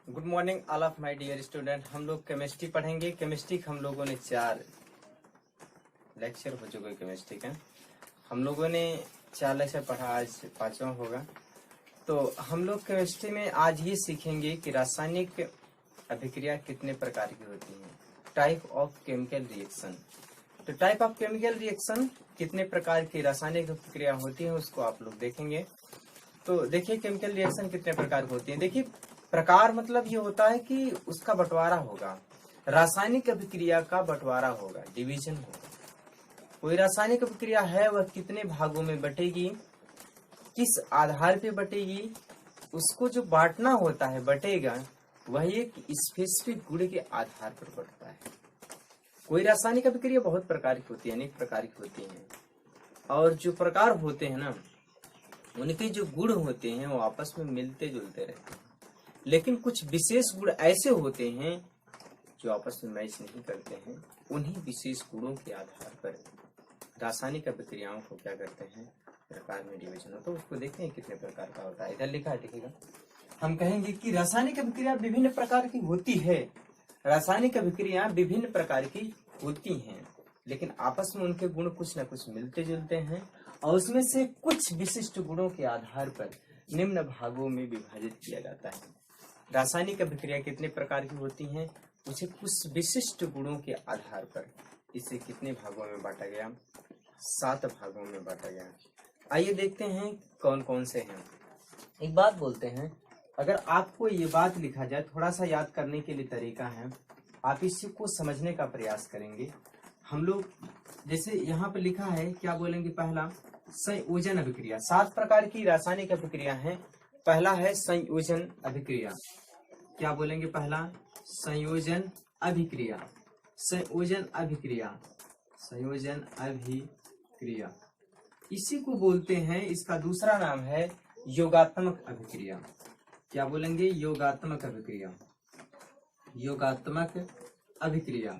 Good morning all of my dear student. हम लोग chemistry पढ़ेंगे। केमिस्ट्री हम लोगों ने 4 लेक्चर हो चुके केमिस्ट्री का। हम लोगों ने 4 लेक्चर पढ़ा, आज 5वां होगा। तो हम लोग केमिस्ट्री में आज ये सीखेंगे कि रासायनिक अभिक्रिया कितने प्रकार की होती है। Type of chemical reaction. तो टाइप ऑफ केमिकल रिएक्शन कितने प्रकार की रासायनिक अभिक्रिया होती है उसको आप लोग देखेंगे। तो देखिए केमिकल रिएक्शन कितने प्रकार की होती है। देखिए प्रकार मतलब ये होता है कि उसका बंटवारा होगा, रासायनिक अभिक्रिया का बंटवारा होगा, डिवीजन होगा। कोई रासायनिक अभिक्रिया है वह कितने भागों में बटेगी, किस आधार पे बटेगी, उसको जो बांटना होता है बटेगा वह एक स्पेसिफिक गुण के आधार पर बढ़ता है। कोई रासायनिक अभिक्रिया बहुत प्रकार की होती है, अनेक प्रकार की होती है, और जो प्रकार होते हैं ना उनके जो गुण होते हैं वो आपस में मिलते जुलते रहते हैं। लेकिन कुछ विशेष गुण ऐसे होते हैं जो आपस में मैच नहीं करते हैं। उन्हीं विशेष गुणों के आधार पर रासायनिक अभिक्रियाओं को क्या करते हैं, प्रकार में डिवीजन होता है। तो उसको देखते हैं कितने प्रकार का होता है। इधर लिखा है, देखिएगा। हम कहेंगे कि रासायनिक अभिक्रिया विभिन्न प्रकार की होती है। रासायनिक अभिक्रिया विभिन्न प्रकार की होती हैं, लेकिन आपस में उनके गुण कुछ न कुछ मिलते जुलते हैं, और उसमें से कुछ विशिष्ट गुणों के आधार पर निम्न भागों में विभाजित किया जाता है। रासायनिक अभिक्रिया कितने प्रकार की होती हैं, उसे कुछ विशिष्ट गुणों के आधार पर इसे कितने भागों में बांटा गया, 7 भागों में बांटा गया। आइए देखते हैं कौन कौन से हैं। एक बात बोलते हैं, अगर आपको ये बात लिखा जाए, थोड़ा सा याद करने के लिए तरीका है, आप इसी को समझने का प्रयास करेंगे। हम लोग जैसे यहाँ पे लिखा है, क्या बोलेंगे, पहला संयोजन अभिक्रिया। 7 प्रकार की रासायनिक अभिक्रिया है। पहला है संयोजन अभिक्रिया। क्या बोलेंगे, पहला संयोजन अभिक्रिया। संयोजन अभिक्रिया, संयोजन अभिक्रिया इसी को बोलते हैं। इसका दूसरा नाम है योगात्मक अभिक्रिया। क्या बोलेंगे, योगात्मक अभिक्रिया। योगात्मक अभिक्रिया,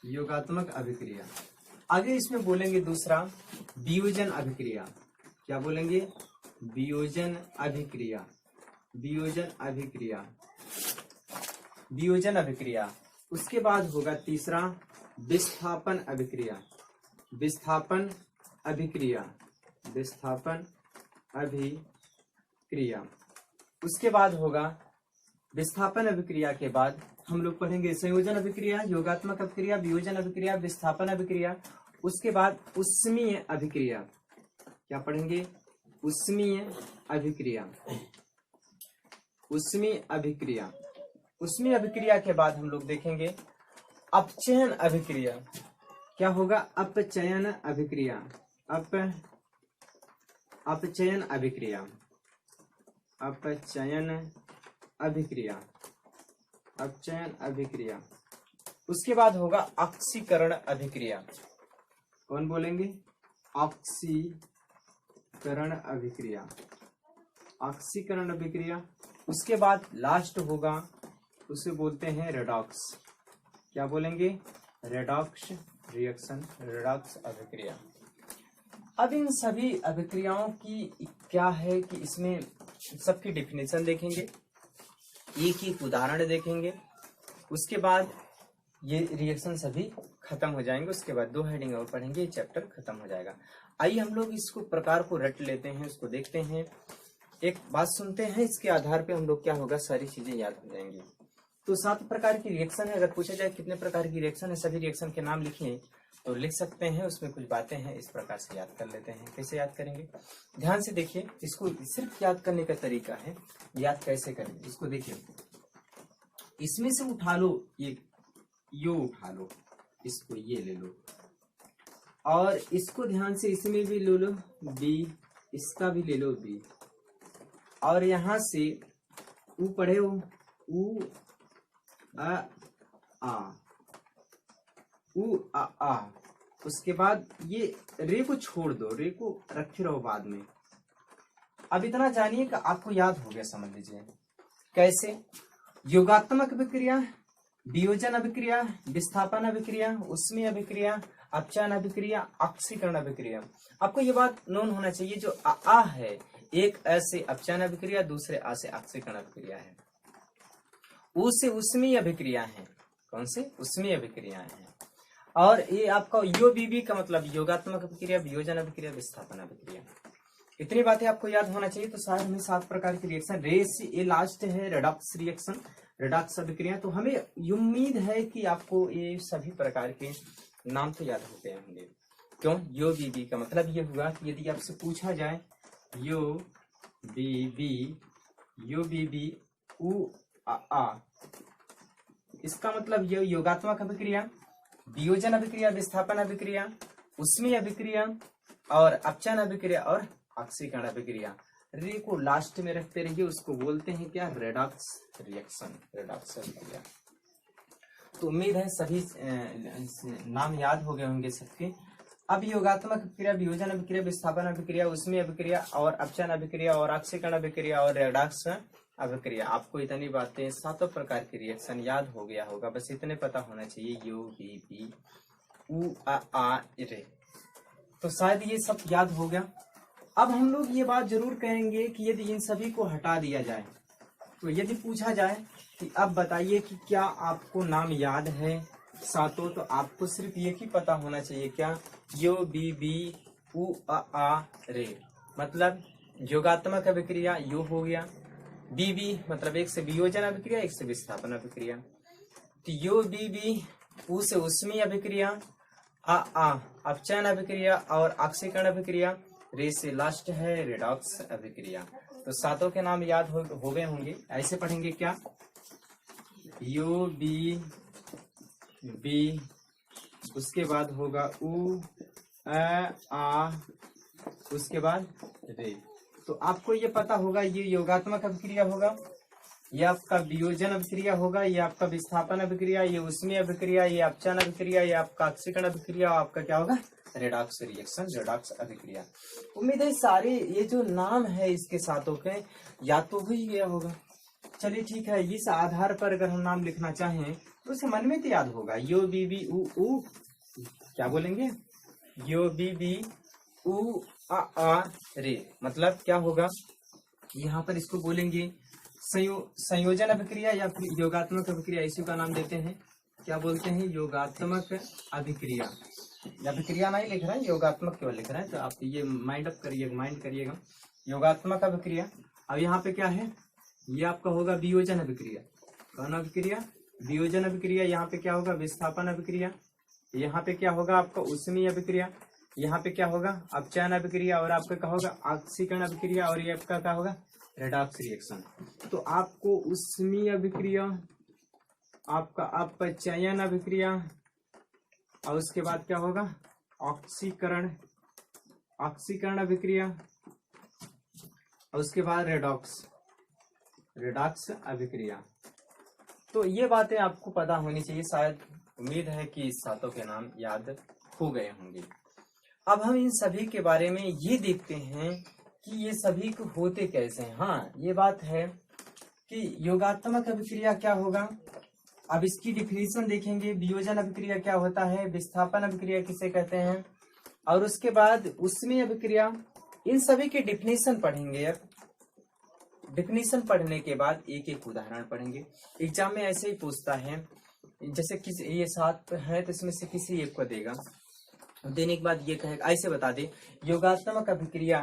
योगात्मक अभिक्रिया। आगे इसमें बोलेंगे दूसरा वियोजन अभिक्रिया। क्या बोलेंगे, वियोजन अभिक्रिया। वियोजन अभिक्रिया, वियोजन अभिक्रिया। उसके बाद होगा तीसरा विस्थापन अभिक्रिया। विस्थापन अभिक्रिया, विस्थापन अभिक्रिया। उसके बाद होगा विस्थापन अभिक्रिया के बाद हम लोग पढ़ेंगे संयोजन अभिक्रिया, योगात्मक अभिक्रिया, वियोजन अभिक्रिया, विस्थापन अभिक्रिया। उसके बाद उष्मीय अभिक्रिया। क्या पढ़ेंगे, उष्मीय अभिक्रिया। उष्मीय अभिक्रिया। उष्मीय अभिक्रिया के बाद हम लोग देखेंगे अपचयन अभिक्रिया। क्या होगा, अपचयन अभिक्रिया। अपचयन अभिक्रिया, अपचयन अभिक्रिया, अपचयन अभिक्रिया। उसके बाद होगा ऑक्सीकरण अभिक्रिया। कौन बोलेंगे, ऑक्सीकरण अभिक्रिया, ऑक्सीकरण अभिक्रिया। उसके बाद लास्ट होगा, उसे बोलते हैं रेडॉक्स। क्या बोलेंगे, रेडॉक्स रिएक्शन, रेडॉक्स अभिक्रिया। अब इन सभी अभिक्रियाओं की क्या है कि इसमें सबकी डेफिनेशन देखेंगे, एक उदाहरण देखेंगे। उसके बाद ये रिएक्शन सभी खत्म हो जाएंगे। उसके बाद 2 हेडिंग और पढ़ेंगे, ये चैप्टर खत्म हो जाएगा। आइए हम लोग इसको प्रकार को रट लेते हैं, उसको देखते हैं, एक बात सुनते हैं, इसके आधार पे हम लोग क्या होगा, सारी चीजें याद हो जाएंगी। तो 7 प्रकार की रिएक्शन है। अगर पूछा जाए कितने प्रकार की रिएक्शन है, सभी रिएक्शन के नाम लिखिए तो लिख सकते हैं। उसमें कुछ बातें हैं, इस प्रकार से याद कर लेते हैं। कैसे याद करेंगे, ध्यान से देखिए। इसको सिर्फ याद करने का तरीका है, याद कैसे करेंगे इसको देखिए। इसमें से उठा लो, ये उठा लो, इसको ये ले लो, और इसको ध्यान से इसमें भी ले लो बी, इसका भी ले लो बी, और यहां से ऊ पढ़े हो, ऊ आ ऊ आ। उसके बाद ये रे को छोड़ दो, रे को रखे रहो बाद में। अब इतना जानिए कि आपको याद हो गया, समझ लीजिए कैसे। योगात्मक अभिक्रिया, वियोजन अभिक्रिया, विस्थापन अभिक्रिया, उष्मीय अभिक्रिया, अपचयन अभिक्रिया, ऑक्सीकरण अभिक्रिया। आपको ये बात नोन होना चाहिए, जो आ है, एक ऐसे अपचयन अभिक्रिया, दूसरे आ से ऑक्सीकरण अभिक्रिया है। ऊ से उष्मीय अभिक्रिया है। कौन से? उष्मीय अभिक्रियाएं हैं। और ये आपका यूबीबी का मतलब योगात्मक अभिक्रिया, वियोजन अभिक्रिया, विस्थापन अभिक्रिया। इतनी बातें आपको याद होना चाहिए। तो शायद हमें 7 प्रकार की रिएक्शन, रेस ये लास्ट है रेडॉक्स रिएक्शन, रेडॉक्स अभिक्रिया। तो हमें उम्मीद है कि आपको ये सभी प्रकार के नाम तो याद होते होंगे। क्यों? यूबीबी का मतलब ये हुआ कि यदि आपसे पूछा जाए यूबीबी उ आ, इसका मतलब ये योगात्मक अभिक्रिया, वियोजन अभिक्रिया, विस्थापन अभिक्रिया, उष्मीय अभिक्रिया और अपचयन अभिक्रिया और ऑक्सीकरण अभिक्रिया। रे को लास्ट में रखते रहिए, उसको बोलते हैं क्या? रेडॉक्स रिएक्शन, रेडॉक्स अभिक्रिया। तो उम्मीद है सभी नाम याद हो गए होंगे सबके। अब योगात्मक अभिक्रिया, वियोजन अभिक्रिया, विस्थापन अभिक्रिया, उष्मीय अभिक्रिया और अपचयन अभिक्रिया और ऑक्सीकरण अभिक्रिया और रेडॉक्स अभिक्रिया। आपको इतनी बातें 7 प्रकार की रिएक्शन याद हो गया होगा। बस इतने पता होना चाहिए यूबीबी उ आ रे। तो शायद ये सब याद हो गया। अब हम लोग ये बात जरूर कहेंगे कि यदि इन सभी को हटा दिया जाए, तो यदि पूछा जाए कि अब बताइए कि क्या आपको नाम याद है 7, तो आपको सिर्फ ये ही पता होना चाहिए क्या? यूबीबी उ आ रे मतलब योगात्मक अभिक्रिया यो हो गया, बीबी मतलब एक से वियोजन अभिक्रिया, एक से विस्थापन अभिक्रिया। तो यूबीबी उ से उष्मीय अभिक्रिया, आ अपचयन अभिक्रिया और ऑक्सीकरण अभिक्रिया, रे से लास्ट है रेडॉक्स अभिक्रिया। तो 7 के नाम याद हो गए होंगे। ऐसे पढ़ेंगे क्या? यूबीबी, उसके बाद होगा उ आ, उसके बाद रे। तो आपको ये पता होगा ये योगात्मक अभिक्रिया होगा, ये आपका वियोजन अभिक्रिया होगा, ये आपका विस्थापन अभिक्रिया, ये उष्मीय अभिक्रिया, ये अपचयन अभिक्रिया, ये आपका ऑक्सीकरण अभिक्रिया, आपका क्या होगा? रेडॉक्स रिएक्शन, रेडॉक्स अभिक्रिया। उम्मीद है सारे ये जो नाम है इसके 7 के याद तो हो ही गया होगा। चलिए ठीक है, इस आधार पर अगर हम नाम लिखना चाहें तो उसे मन में तो याद होगा। यूबीबी उ क्या बोलेंगे? यूबीबी उ आ रे मतलब क्या होगा? यहाँ पर इसको बोलेंगे संयोजन अभिक्रिया या फिर योगात्मक अभिक्रिया। इसी का नाम देते हैं, क्या बोलते हैं? योगात्मक अभिक्रिया। अभिक्रिया नहीं लिख रहे हैं, योगात्मक केवल लिख रहे हैं। तो आप ये माइंड करिएगा योगात्मक अभिक्रिया। अब यहाँ पे क्या है? ये आपका होगा वियोजन अभिक्रिया। कौन अभिक्रिया? वियोजन अभिक्रिया। यहाँ पे क्या होगा? विस्थापन अभिक्रिया। यहाँ पे क्या होगा? आपका उष्मीय अभिक्रिया। यहाँ पे क्या होगा? अपचयन अभिक्रिया। और आपका क्या होगा? ऑक्सीकरण अभिक्रिया। और ये आपका क्या होगा? Redox reaction. तो आपको उष्मीय अभिक्रिया, आपका अपचयन अभिक्रिया और उसके बाद क्या होगा? ऑक्सीकरण अभिक्रिया और उसके बाद रेडॉक्स अभिक्रिया। तो ये बातें आपको पता होनी चाहिए। शायद उम्मीद है कि इस 7 के नाम याद हो गए होंगे। अब हम इन सभी के बारे में ये देखते हैं कि ये सभी को होते कैसे हैं। हाँ, ये बात है कि योगात्मक अभिक्रिया क्या होगा। अब इसकी डिफिनीशन देखेंगे। वियोजन अभिक्रिया क्या होता है, विस्थापन अभिक्रिया किसे कहते हैं, और उसके बाद उष्मीय अभिक्रिया। इन सभी के डिफिनीशन पढ़ेंगे। अब डिफिनीशन पढ़ने के बाद एक एक उदाहरण पढ़ेंगे। एग्जाम में ऐसे ही पूछता है, जैसे किसी ये 7 है तो इसमें से किसी एक को देगा, देने के बाद ये कहेगा, ऐसे बता दे योगात्मक अभिक्रिया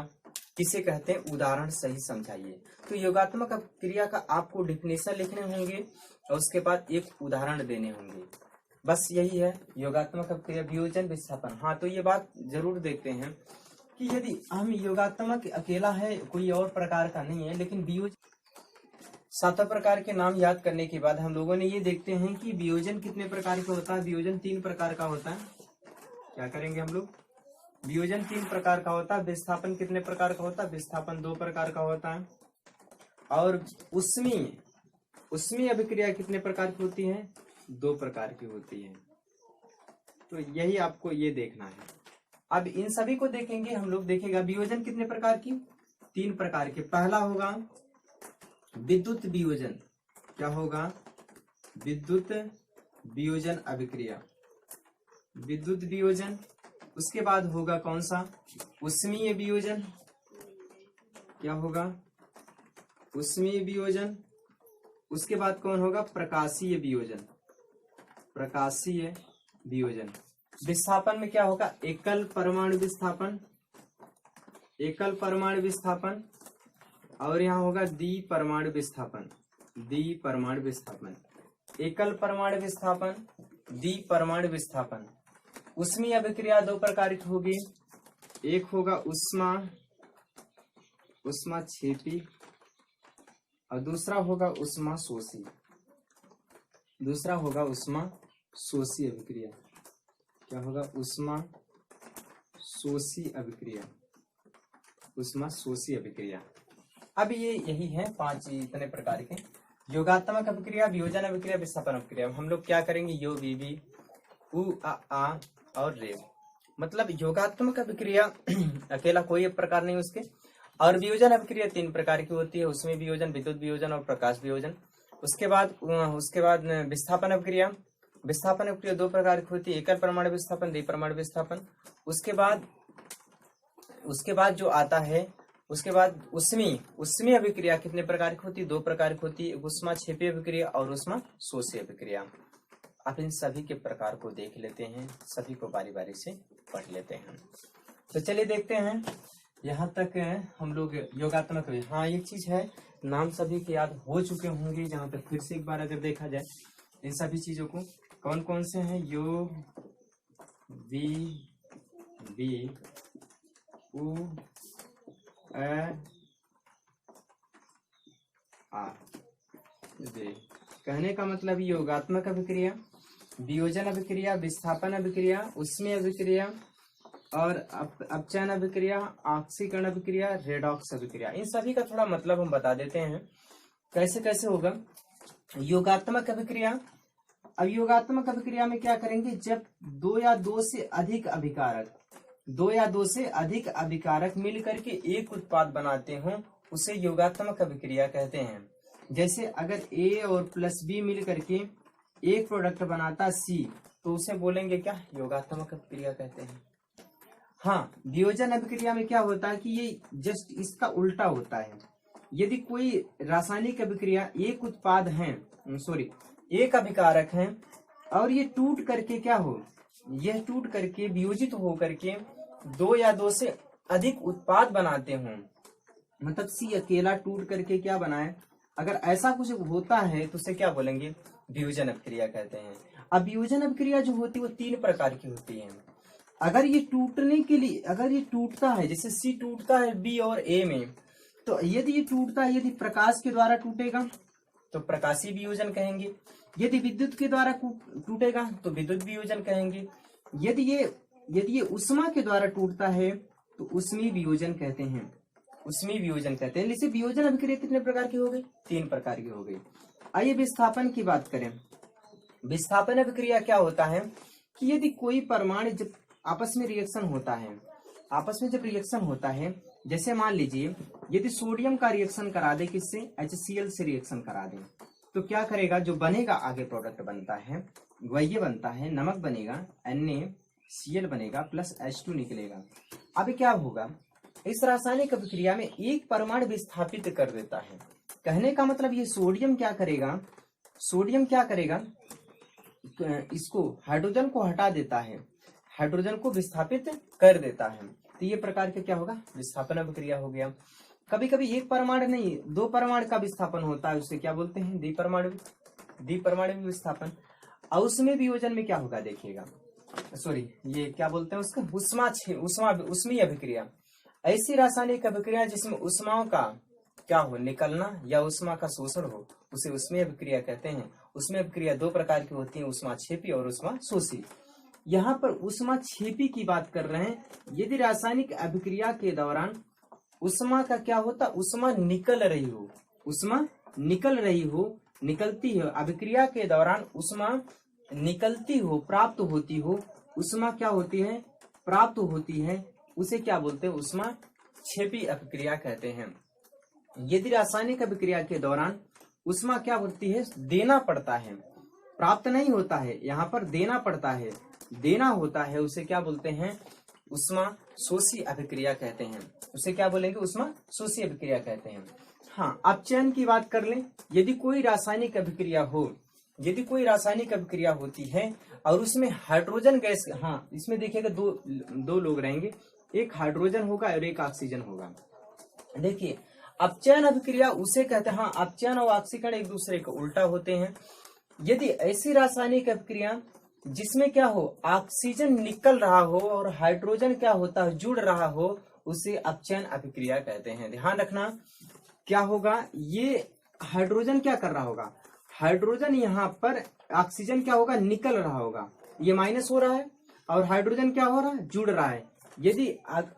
किसे कहते हैं, उदाहरण सही समझाइए। तो योगात्मक अभिक्रिया का आपको डिफिनेशन लिखने होंगे और उसके बाद एक उदाहरण देने होंगे। बस यही है योगात्मक अभिक्रिया, वियोजन, विस्थापन। हाँ, तो ये बात जरूर देखते हैं कि यदि हम योगात्मक अकेला है, कोई और प्रकार का नहीं है, लेकिन वियोजन 7 प्रकार के नाम याद करने के बाद हम लोगों ने ये देखते हैं कि वियोजन कितने प्रकार का होता है। वियोजन 3 प्रकार का होता है। क्या करेंगे हम लोग? वियोजन 3 प्रकार का होता है। विस्थापन कितने प्रकार का होता है? विस्थापन 2 प्रकार का होता है। और उष्मीय अभिक्रिया कितने प्रकार की होती है? 2 प्रकार की होती है। तो यही आपको ये देखना है। अब इन सभी को देखेंगे हम लोग। देखेगा वियोजन कितने प्रकार की? 3 प्रकार के। पहला होगा विद्युत वियोजन। क्या होगा? विद्युत वियोजन अभिक्रिया, विद्युत वियोजन। उसके बाद होगा कौन सा? उष्मीय वियोजन। क्या होगा? उष्मीय वियोजन। उसके बाद कौन होगा, प्रकाशीय वियोजन। प्रकाशीय वियोजन। विस्थापन में क्या होगा, एकल परमाणु विस्थापन, एकल परमाणु विस्थापन, और यहाँ होगा द्विपरमाणु विस्थापन। द्विपरमाणु विस्थापन, एकल परमाणु विस्थापन, द्विपरमाणु विस्थापन। ऊष्मीय अभिक्रिया दो प्रकार की होगी, एक होगा ऊष्मा क्षेपी और दूसरा होगा ऊष्मा शोषी। दूसरा होगा ऊष्मा शोषी अभिक्रिया। क्या होगा, ऊष्मा शोषी अभिक्रिया। ऊष्मा शोषी अभिक्रिया। अब ये यही है 5 इतने प्रकार के, योगात्मक अभिक्रिया, वियोजन अभिक्रिया, विस्थापन अभिक्रिया। हम लोग क्या करेंगे, यो वी वी उ आ और रे। मतलब योगात्मक अभिक्रिया अकेला कोई प्रकार नहीं उसके, और वियोजन अभिक्रिया 3 प्रकार की होती है, उसमें वियोजन, विद्युत वियोजन और प्रकाश वियोजन। उसके बाद विस्थापन अभिक्रिया। विस्थापन अभिक्रिया 2 प्रकार की होती है, एकल परमाणु विस्थापन, द्विपरमाणु विस्थापन। उसके बाद जो आता है, उसके बाद ऊष्मीय अभिक्रिया कितने प्रकार की होती है, 2 प्रकार की होती है, ऊष्मा क्षेपी अभिक्रिया और ऊष्मा शोषी अभिक्रिया। आप इन सभी के प्रकार को देख लेते हैं, सभी को बारी बारी से पढ़ लेते हैं। तो चलिए देखते हैं, यहाँ तक हम लोग योगात्मक। हाँ, एक चीज है, नाम सभी के याद हो चुके होंगे, जहाँ तक फिर से एक बार अगर देखा जाए इन सभी चीजों को, कौन कौन से हैं, यो वी उ आ। कहने का मतलब योगात्मक अभिक्रिया, वियोजन अभिक्रिया, विस्थापन अभिक्रिया, ऊष्मीय अभिक्रिया और अपचयन अभिक्रिया, ऑक्सीकरण अभिक्रिया, रेडॉक्स अभिक्रिया। इन सभी का थोड़ा मतलब हम बता देते हैं कैसे कैसे होगा योगात्मक अभिक्रिया। अब योगात्मक अभिक्रिया में क्या करेंगे, जब 2 या 2 से अधिक अभिकारक मिल करके एक उत्पाद बनाते हों, उसे योगात्मक अभिक्रिया कहते हैं। जैसे अगर A और प्लस B मिल करके एक प्रोडक्ट बनाता C, तो उसे बोलेंगे क्या, योगात्मक अभिक्रिया कहते हैं। हाँ, वियोजन अभिक्रिया में क्या होता है कि ये जस्ट इसका उल्टा होता है। यदि कोई रासायनिक अभिक्रिया, एक उत्पाद है, एक अभिकारक है, और ये टूट करके क्या हो, यह टूट करके वियोजित हो करके 2 या 2 से अधिक उत्पाद बनाते हों, मतलब C अकेला टूट करके क्या बनाए, अगर ऐसा कुछ होता है तो उसे क्या बोलेंगे, वियोजन अभिक्रिया कहते हैं। अब वियोजन अभिक्रिया जो होती है वो 3 प्रकार की होती है। अगर ये टूटने के लिए, अगर ये टूटता है, जैसे C टूटता है B और A में, तो यदि ये टूटता है, यदि प्रकाश के द्वारा टूटेगा तो प्रकाशीय वियोजन कहेंगे, यदि विद्युत के द्वारा टूटेगा तो विद्युत वियोजन कहेंगे, यदि ये ऊष्मा के द्वारा टूटता है तो ऊष्मीय वियोजन कहते हैं। ऊष्मीय वियोजन कहते हैं। जैसे वियोजन अभिक्रिया कितने प्रकार की हो गई, 3 प्रकार की हो गई। आइए विस्थापन की बात करें। विस्थापन अभिक्रिया क्या होता है कि यदि कोई परमाणु जब आपस में रिएक्शन होता है, आपस में जब रिएक्शन होता है, जैसे मान लीजिए यदि सोडियम का रिएक्शन करा दे, किससे, HCl से रिएक्शन करा दे, तो क्या करेगा, जो बनेगा आगे प्रोडक्ट बनता है वह ये बनता है, नमक बनेगा, NaCl बनेगा प्लस H2 निकलेगा। अब क्या होगा, इस रासायनिक अभिक्रिया में एक परमाणु विस्थापित कर देता है। कहने का मतलब ये सोडियम क्या करेगा, इसको हाइड्रोजन को हटा देता है, हाइड्रोजन को विस्थापित कर देता है। तो ये प्रकार के क्या होगा, विस्थापन अभिक्रिया हो गया। कभी कभी एक परमाणु नहीं, 2 परमाणु का विस्थापन होता है, उसे क्या बोलते हैं, द्विपरमाणु विस्थापन। और उसमें वियोजन में क्या होगा देखिएगा, ये क्या बोलते हैं उसका, ऊष्मीय अभिक्रिया। ऐसी रासायनिक अभिक्रिया जिसमें ऊष्माओं का क्या हो, निकलना या ऊष्मा का शोषण हो, उसे ऊष्मीय अभिक्रिया कहते हैं। ऊष्मीय अभिक्रिया 2 प्रकार की होती है, ऊष्मा क्षेपी और ऊष्मा शोषी। यहाँ पर ऊष्मा क्षेपी की बात कर रहे हैं। यदि रासायनिक अभिक्रिया के दौरान ऊष्मा का क्या होता, ऊष्मा निकल रही हो, निकलती है, अभिक्रिया के दौरान ऊष्मा निकलती हो, प्राप्त होती हो, ऊष्मा क्या होती है, प्राप्त होती है, उसे क्या बोलते हैं, ऊष्मा क्षेपी अभिक्रिया कहते हैं। यदि रासायनिक अभिक्रिया के दौरान ऊष्मा क्या होती है, देना पड़ता है, प्राप्त नहीं होता है, यहाँ पर देना पड़ता है, देना होता है, उसे क्या बोलते हैं, ऊष्मा शोषी अभिक्रिया कहते हैं। उसे क्या बोलेंगे, ऊष्मा शोषी अभिक्रिया कहते हैं। हाँ, अपचयन की बात कर लें। यदि कोई रासायनिक अभिक्रिया होती है और उसमें हाइड्रोजन गैस, हाँ इसमें देखिएगा दो लोग रहेंगे, एक हाइड्रोजन होगा और एक ऑक्सीजन होगा। देखिए अपचयन अभिक्रिया उसे कहते हैं, हाँ अपचयन और ऑक्सीकरण एक दूसरे के उल्टा होते हैं। यदि ऐसी रासायनिक अभिक्रिया जिसमें क्या हो, ऑक्सीजन निकल रहा हो और हाइड्रोजन क्या होता है, जुड़ रहा हो, उसे अपचयन अभिक्रिया कहते हैं। ध्यान रखना क्या होगा, ये हाइड्रोजन क्या कर रहा होगा, हाइड्रोजन यहाँ पर, ऑक्सीजन क्या होगा, निकल रहा होगा, ये माइनस हो रहा है और हाइड्रोजन क्या हो रहा है, जुड़ रहा है। यदि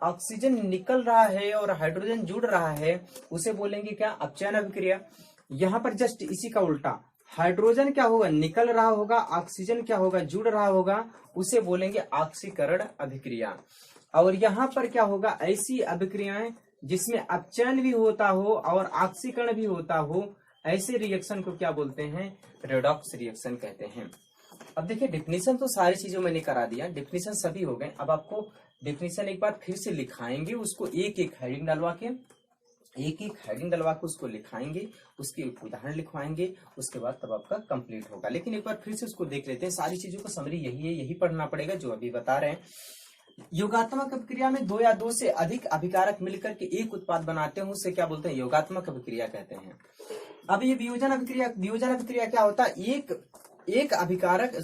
ऑक्सीजन निकल रहा है और हाइड्रोजन जुड़ रहा है, उसे बोलेंगे क्या, अपचयन अभिक्रिया। यहाँ पर जस्ट इसी का उल्टा, हाइड्रोजन क्या होगा, निकल रहा होगा, ऑक्सीजन क्या होगा, जुड़ रहा होगा, उसे बोलेंगे ऑक्सीकरण अभिक्रिया। और यहाँ पर क्या होगा, ऐसी अभिक्रियाएं जिसमें अपचयन भी होता हो और ऑक्सीकरण भी होता हो, ऐसे रिएक्शन को क्या बोलते हैं, रेडॉक्स रिएक्शन कहते हैं। अब देखिए डेफिनेशन तो सारी चीजों में नहीं करा दिया, डेफिनेशन सभी हो गए। अब आपको डेफिनेशन एक बार फिर से लिखाएंगे, उसको एक एक हेडिंग डलवा के उसको लिखाएंगे, उसके उदाहरण लिखवाएंगे, उसके बाद तब आपका कंप्लीट होगा। लेकिन एक बार फिर से उसको देख लेते हैं, सारी चीजों का समरी यही है, यही पढ़ना पड़ेगा जो अभी बता रहे हैं। योगात्मक अभिक्रिया में दो या दो से अधिक अभिकारक मिलकर के एक उत्पाद बनाते हैं, उसे क्या बोलते हैं, योगात्मक अभिक्रिया कहते हैं। अब ये वियोजन अभिक्रिया क्या होता है, एक अभिकारक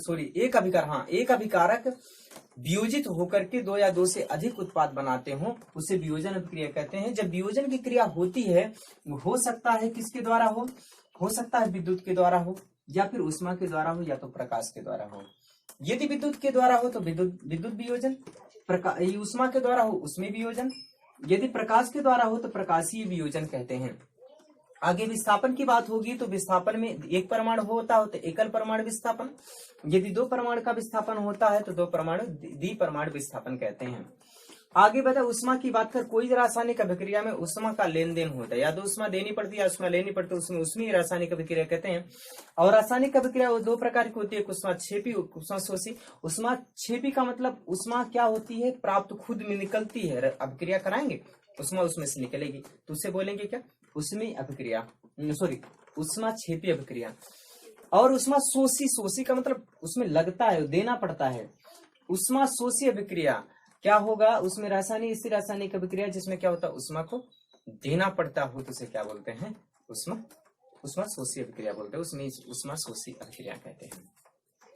वियोजित होकर के दो या दो से अधिक उत्पाद बनाते हो, उसे वियोजन अभिक्रिया कहते हैं। जब वियोजन की क्रिया होती है, हो सकता है किसके द्वारा हो सकता है विद्युत के द्वारा हो, या फिर ऊष्मा के द्वारा हो, या तो प्रकाश के द्वारा हो। यदि विद्युत के द्वारा हो तो विद्युत वियोजन, ऊष्मा के द्वारा हो उसमें वियोजन, यदि प्रकाश के द्वारा हो तो प्रकाशीय वियोजन कहते हैं। आगे विस्थापन की बात होगी तो विस्थापन में एक परमाणु होता हो तो एकल परमाणु विस्थापन, यदि दो परमाणु का विस्थापन होता है तो दो परमाणु द्विपरमाणु विस्थापन कहते हैं। आगे बता, ऊष्मा की बात कर, कोई रासायनिक अभिक्रिया में ऊष्मा का लेन देन होता है, या तो ऊष्मा देनी पड़ती है या ऊष्मा लेनी पड़ती है, उसमें ऊष्मीय रासायनिक अभिक्रिया कहते हैं। और रासायनिक अभिक्रिया दो प्रकार की होती है, ऊष्माक्षेपी, ऊष्माशोषी। ऊष्माक्षेपी का मतलब ऊष्मा क्या होती है, प्राप्त खुद में निकलती है, अभिक्रिया कराएंगे ऊष्मा उसमें से निकलेगी, तो उसे बोलेंगे क्या, ऊष्मीय अभिक्रिया, ऊष्माक्षेपी अभिक्रिया। और ऊष्माशोषी का मतलब उसमें लगता है, देना पड़ता है। ऊष्माशोषी अभिक्रिया क्या होगा, उसमें रासायनिक अभिक्रिया जिसमें क्या होता है, ऊष्मा को देना पड़ता हो, तो उसे क्या बोलते हैं, ऊष्माशोषी अभिक्रिया बोलते हैं, उसमें ऊष्माशोषी अभिक्रिया कहते हैं।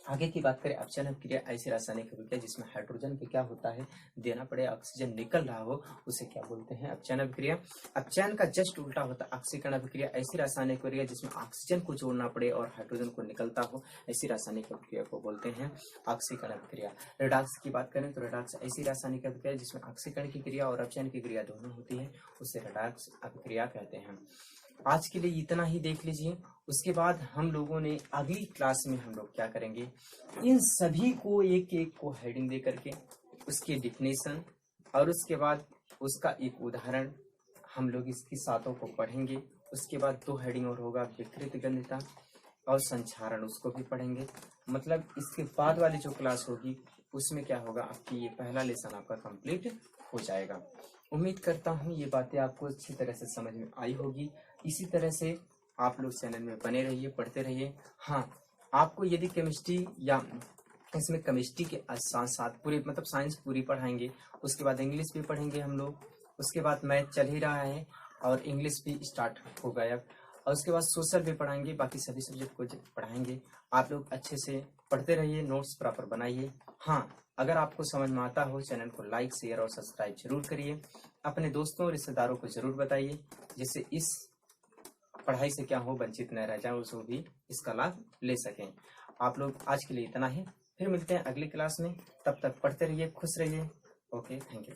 आगे की बात करें, अपचयन अभिक्रिया ऐसी रासायनिक अभिक्रिया जिसमें हाइड्रोजन के क्या होता है, देना पड़े, ऑक्सीजन निकल रहा हो, उसे क्या बोलते हैं, अपचयन अभिक्रिया। अपचयन का जस्ट उल्टा होता है ऑक्सीकरण अभिक्रिया, ऐसी रासायनिक अभिक्रिया जिसमें ऑक्सीजन को जोड़ना पड़े और हाइड्रोजन को निकलता हो, ऐसी रासायनिक अभिक्रिया को बोलते हैं ऑक्सीकरण अभिक्रिया। रेडॉक्स की बात करें तो रेडॉक्स ऐसी रासायनिक अभिक्रिया जिसमें ऑक्सीकरण की क्रिया और अपचयन की क्रिया दोनों होती है, उसे रेडॉक्स अभिक्रिया कहते हैं। आज के लिए इतना ही देख लीजिए, उसके बाद हम लोगों ने अगली क्लास में हम लोग क्या करेंगे, इन सभी को एक एक को हेडिंग दे करके उसकी डिफिनेशन और उसके बाद उसका एक उदाहरण हम लोग इसकी सातों को पढ़ेंगे। उसके बाद दो हेडिंग और होगा, विकृत गणिता और संचारण, उसको भी पढ़ेंगे। मतलब इसके बाद वाली जो क्लास होगी उसमें क्या होगा, आपकी ये पहला लेसन आपका कंप्लीट हो जाएगा। उम्मीद करता हूँ ये बातें आपको अच्छी तरह से समझ में आई होगी। इसी तरह से आप लोग चैनल में बने रहिए, पढ़ते रहिए। हाँ, आपको यदि केमिस्ट्री या इसमें केमिस्ट्री के साथ साथ पूरी मतलब साइंस पूरी पढ़ाएंगे, उसके बाद इंग्लिश भी पढ़ेंगे हम लोग, उसके बाद मैथ चल ही रहा है और इंग्लिश भी स्टार्ट हो गया अब, और उसके बाद सोशल भी पढ़ाएंगे, बाकी सभी सब्जेक्ट को पढ़ाएंगे। आप लोग अच्छे से पढ़ते रहिए, नोट्स प्रॉपर बनाइए। हाँ, अगर आपको समझ में आता हो चैनल को लाइक, शेयर और सब्सक्राइब जरूर करिए। अपने दोस्तों रिश्तेदारों को जरूर बताइए, जिससे इस पढ़ाई से क्या हो, वंचित न रह जाए, उसको भी इसका लाभ ले सकें। आप लोग आज के लिए इतना ही, फिर मिलते हैं अगली क्लास में। तब तक पढ़ते रहिए, खुश रहिए। Okay, thank you.